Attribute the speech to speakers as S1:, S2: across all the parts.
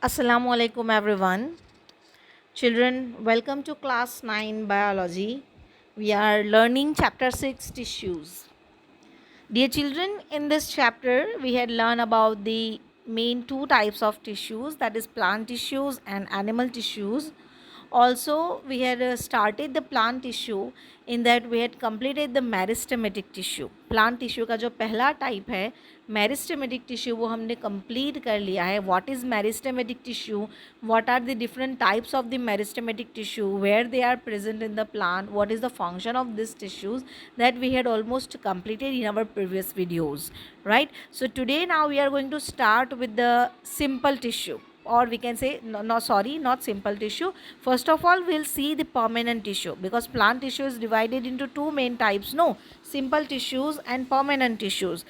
S1: Assalamu alaikum everyone. Children, welcome to class 9 biology. We are learning chapter 6 tissues. Dear children, in this chapter we had learned about the main two types of tissues, that is plant tissues and animal tissues. Also, we had started the plant tissue in that we had completed the meristematic tissue. Plant tissue का जो पहला type है meristematic tissue वो हमने complete कर लिया है. What is meristematic tissue, what are the different types of the meristematic tissue, where they are present in the plant, what is the function of this tissues, that we had almost completed in our previous videos, right? So today now we are going to start with the simple tissue, or we can say not simple tissue. First of all, we'll see the permanent tissue, because plant tissue is divided into two main types, no, simple tissues and permanent tissues.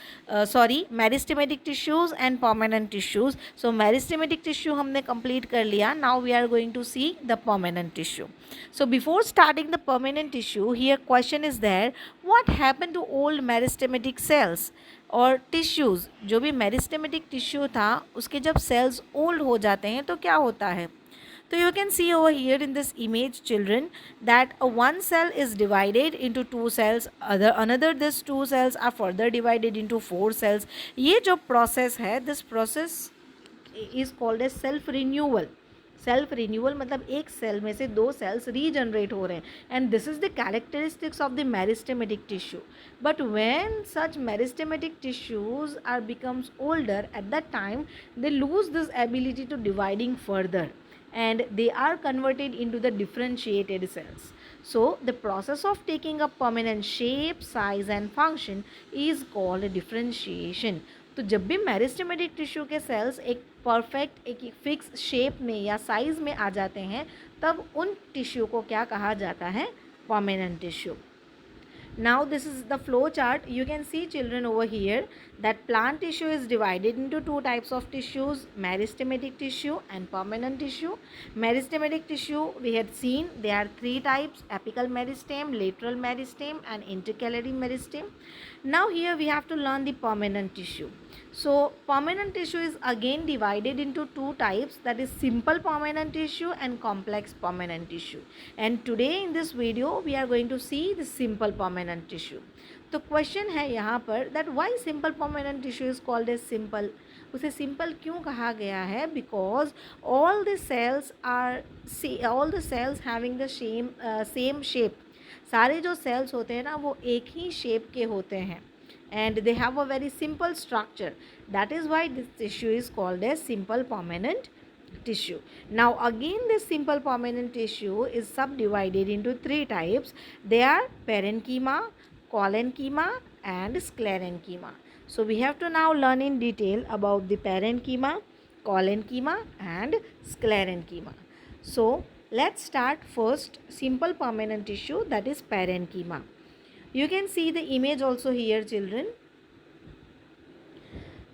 S1: Meristematic tissues and permanent tissues. So meristematic tissue हमने complete कर लिया. Now we are going to see the permanent tissue. So before starting the permanent tissue, here question is there, what happened to old meristematic cells और tissues. जो भी meristematic tissue था उसके जब sales old हो जाते हैं तो क्या होता है. तो you can see over here in this image children that one cell is divided into two cells, another this two cells are further divided into four cells. ये जो प्रोसेस है, this process is called as self renewal. Self renewal मतलब एक cell में से दो sales regenerate हो रहे हैं, and this is the characteristics of the meristematic tissue. But when such meristematic tissues are becomes older, at that time they lose this ability to dividing further and they are converted into the differentiated cells. So the process of taking up permanent shape, size and function is called differentiation. तो जब भी meristematic tissue के sales एक perfect एक fix shape में या size में आ जाते हैं, तब उन टिश्यू को क्या कहा जाता है, permanent tissue. Now this is the flow chart. You can see children over here that plant tissue is divided into two types of tissues, meristematic tissue and permanent tissue. Meristematic tissue we had seen there are three types: apical meristem, lateral meristem and intercalary meristem. Now here we have to learn the permanent tissue. So permanent tissue is again divided into two types, that is simple permanent tissue and complex permanent tissue. And today in this video we are going to see the simple permanent tissue. तो question है यहाँ पर that why simple permanent tissue is called as simple. उसे simple क्यों कहा गया है, because all the cells having the same shape. सारे जो सेल्स होते हैं ना वो एक ही शेप के होते हैं, and they have a very simple structure. That is why this tissue is called as simple permanent tissue. Now again this simple permanent tissue is subdivided into three types. They are parenchyma, collenchyma and sclerenchyma. So we have to now learn in detail about the parenchyma, collenchyma and sclerenchyma. So let's start first simple permanent tissue, that is parenchyma. You can see the image also here children.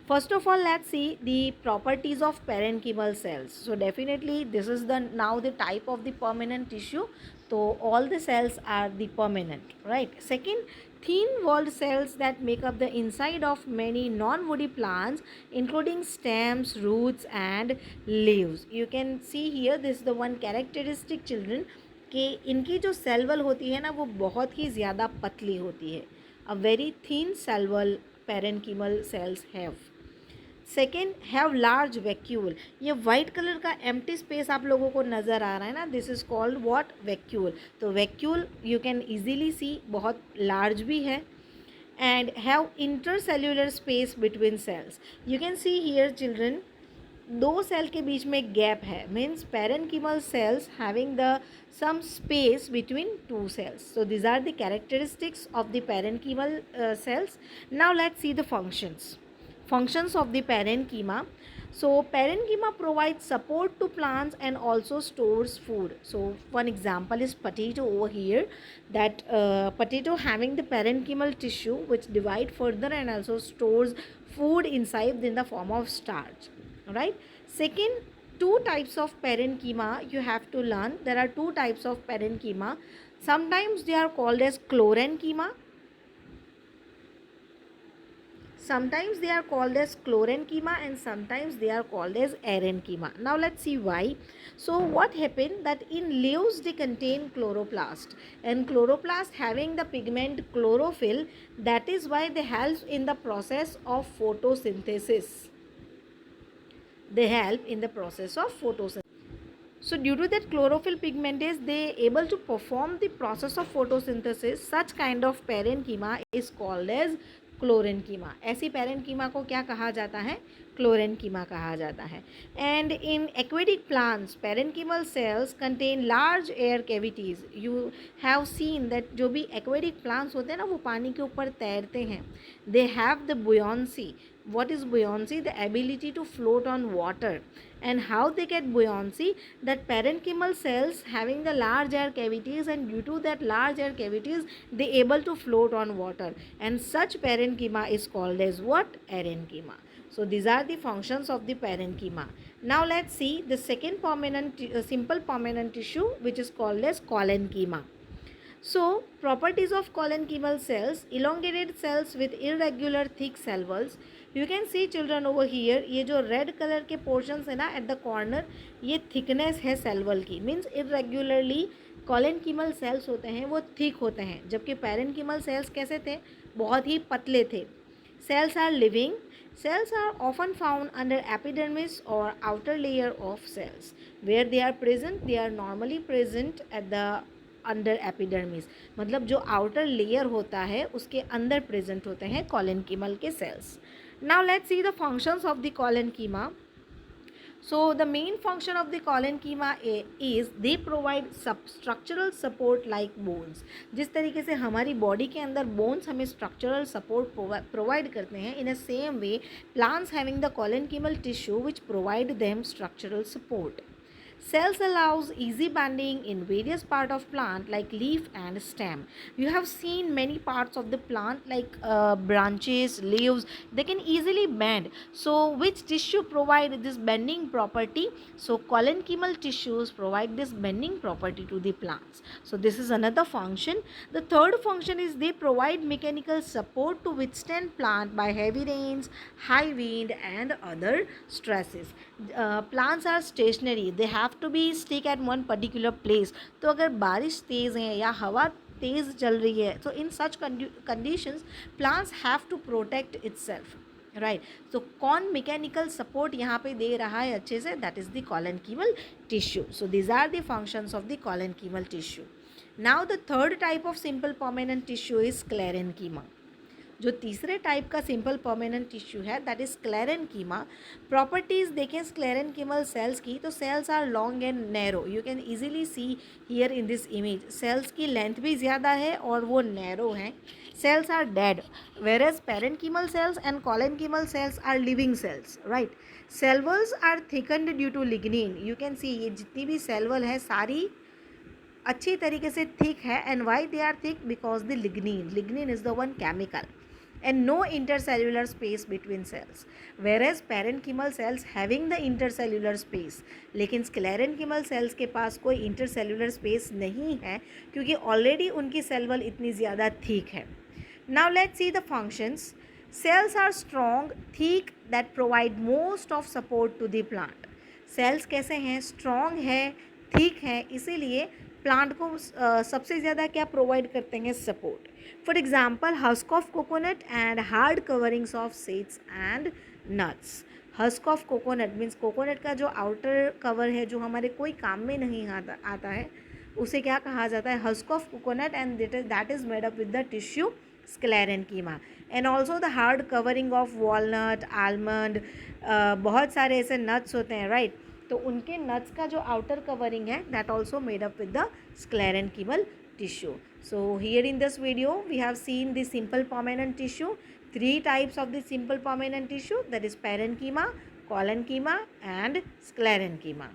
S1: First of all, let's see the properties of parenchymal cells. So definitely this is the now the type of the permanent tissue. So all the cells are the permanent, right? Second, thin walled cells that make up the inside of many non-woody plants, including stems, roots and leaves. You can see here this is the one characteristic children कि इनकी जो cell wall होती है ना वो बहुत ही ज़्यादा पतली होती है. A very thin cell wall parenchymal cells have. Second, have large vacuole. ये वाइट कलर का एम्प्टी स्पेस आप लोगों को नज़र आ रहा है ना, this is called what, vacuole. तो vacuole you can easily see बहुत लार्ज भी है. And have intercellular space between cells. You can see here children दो सेल के बीच में गैप है, means parenchymal cells having the some space between two cells. So these are the characteristics of the parenchymal cells. Now let's see the functions of the parenchyma. So parenchyma provides support to plants and also stores food. So one example is potato over here, that potato having the parenchymal tissue which divide further and also stores food inside in the form of starch. Right. Second, two types of parenchyma you have to learn. There are two types of parenchyma. Sometimes they are called as chlorenchyma, Sometimes they are called as chlorenchyma and sometimes they are called as arenchyma. Now let's see why. So what happened that in leaves they contain chloroplast, and chloroplast having the pigment chlorophyll, that is why they help in the process of photosynthesis. They help in the process of photosynthesis. So due to that chlorophyll pigment is they able to perform the process of photosynthesis, such kind of parenchyma is called as क्लोरेनकीमा. ऐसी पैरेनकीमा को क्या कहा जाता है? क्लोरेनकीमा कहा जाता है. And in aquatic plants parenchymal cells contain large air cavities. You have seen that जो भी एक्वेटिक प्लांट्स होते हैं ना वो पानी के ऊपर तैरते हैं. They have the buoyancy. What is buoyancy? The ability to float on water. And how they get buoyancy? That parenchymal cells having the large air cavities, and due to that large air cavities they able to float on water, and such parenchyma is called as what? Arenchyma. So these are the functions of the parenchyma. Now let's see the second permanent simple permanent tissue, which is called as collenchyma. So properties of collenchymal cells: elongated cells with irregular thick cell walls. You can see children over here, ये जो red colour के portions है ना at the corner, ये thickness है cell wall की. Means इरेग्युलरली कॉलेनकीमल sales होते हैं वो थिक होते हैं, जबकि पैरेनकीमल सेल्स कैसे थे? बहुत ही पतले थे. Cells are living. Cells are often found under epidermis or outer layer of cells. Where they are present? They are normally present at the under epidermis. मतलब जो आउटर लेयर होता है उसके अंदर प्रेजेंट होते हैं कॉलेनकीमल के cells. Now let's see the functions of the collenchyma. So the main function of the collenchyma is they provide structural support like bones. जिस तरीके से हमारी बॉडी के अंदर बोन्स हमें स्ट्रक्चरल सपोर्ट प्रोवाइड करते हैं, in a same way plants having the collenchymal tissue which provide them structural support. Cells allows easy bending in various part of plant like leaf and stem. You have seen many parts of the plant like branches, leaves, they can easily bend. So which tissue provide this bending property? So collenchymal tissues provide this bending property to the plants. So this is another function. The third function is they provide mechanical support to withstand plant by heavy rains, high wind and other stresses. Plants are stationary. They have to be stick at one particular place. तो अगर बारिश तेज़ है या हवा तेज़ चल रही है, so in such conditions plants have to protect itself, right? So कौन मैकेनिकल सपोर्ट यहाँ पे दे रहा है अच्छे से? that is the collenchymal tissue. So these are the functions of the collenchymal tissue. Now the third type of simple permanent tissue is sclerenchyma. जो तीसरे type का सिंपल परमानेंट टिश्यू है दैट इज स्क्लेरेनकीमा. प्रॉपर्टीज़ देखें sclerenchymal cells की, तो cells are long and narrow. You can easily see here in this image. Cells की length भी ज़्यादा है और वो नैरो हैं. Cells are dead, whereas parenchymal cells and collenchymal cells are living cells, right. Cell walls are thickened due to lignin. You can see ये जितनी भी सेल वॉल है सारी अच्छी तरीके से थिक है. And why they are thick? Because the lignin. Lignin is the one chemical. And no intercellular space between cells, whereas parenchymal cells having the intercellular space. लेकिन sclerenchymal cells के पास कोई intercellular space नहीं है क्योंकि already उनकी cell wall इतनी ज़्यादा thick है. Now let's see the functions. Cells are strong, thick, that provide most of support to the plant. Cells कैसे हैं? Strong है, thick है, इसीलिए प्लांट को सबसे ज़्यादा क्या प्रोवाइड करते हैं? Support. For example husk of coconut and hard coverings of seeds and nuts. Husk of coconut means coconut का जो आउटर कवर है जो हमारे कोई काम में नहीं आता है उसे क्या कहा जाता है? Husk of coconut. And that is made up with the tissue sclerenchyma. And also the hard covering of walnut, almond, बहुत सारे ऐसे नट्स होते हैं, राइट. तो उनके नट्स का जो आउटर कवरिंग है that also made up with the sclerenchymal tissue. So here in this video we have seen the simple permanent tissue. Three types of the simple permanent tissue, that is parenchyma, collenchyma and sclerenchyma.